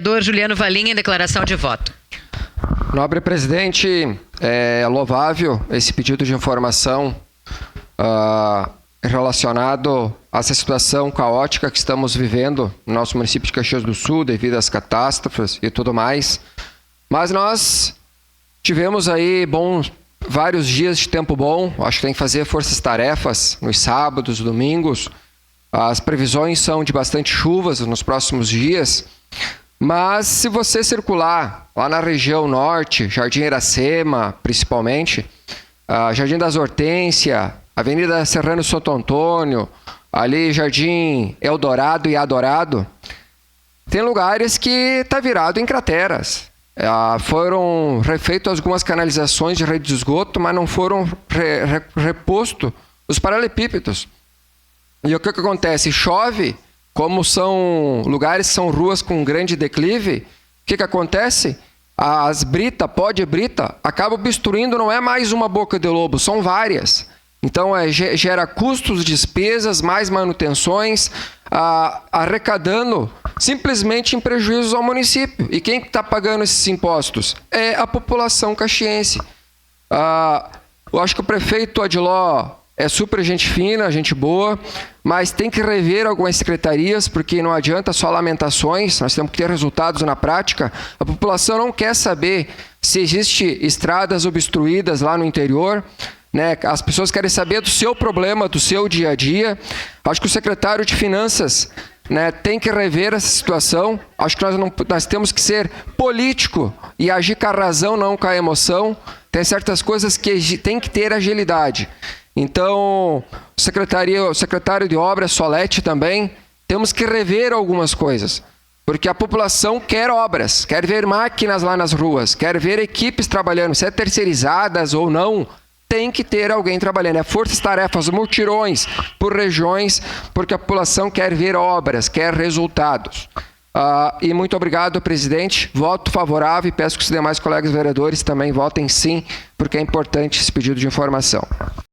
Vereador Juliano Valim, em declaração de voto. Nobre presidente, é louvável esse pedido de informação relacionado a essa situação caótica que estamos vivendo no nosso município de Caxias do Sul, devido às catástrofes e tudo mais. Mas nós tivemos aí vários dias de tempo bom, acho que tem que fazer forças-tarefas nos sábados, domingos. As previsões são de bastante chuvas nos próximos dias. Mas se você circular lá na região norte, Jardim Iracema, principalmente, Jardim das Hortência, Avenida Serrano Santo Antônio, ali Jardim Eldorado e Adorado, tem lugares que está virado em crateras. Foram refeitas algumas canalizações de rede de esgoto, mas não foram repostos os paralelepípedos. E o que acontece? Chove. Como são lugares, são ruas com grande declive, o que acontece? As pó de brita, acabam obstruindo, não é mais uma boca de lobo, são várias. Então, gera custos, despesas, mais manutenções, arrecadando simplesmente em prejuízos ao município. E quem está pagando esses impostos? É a população caxiense. Eu acho que o prefeito Adiló é super gente fina, gente boa, mas tem que rever algumas secretarias, porque não adianta só lamentações, nós temos que ter resultados na prática. A população não quer saber se existem estradas obstruídas lá no interior, né? As pessoas querem saber do seu problema, do seu dia a dia. Acho que o secretário de Finanças, né, tem que rever essa situação. Acho que nós temos que ser político e agir com a razão, não com a emoção. Tem certas coisas que tem que ter agilidade. Então, o secretário de Obras, Solete, também, temos que rever algumas coisas. Porque a população quer obras, quer ver máquinas lá nas ruas, quer ver equipes trabalhando, se é terceirizadas ou não, tem que ter alguém trabalhando. É forças-tarefas, mutirões por regiões, porque a população quer ver obras, quer resultados. E muito obrigado, presidente. Voto favorável e peço que os demais colegas vereadores também votem sim, porque é importante esse pedido de informação.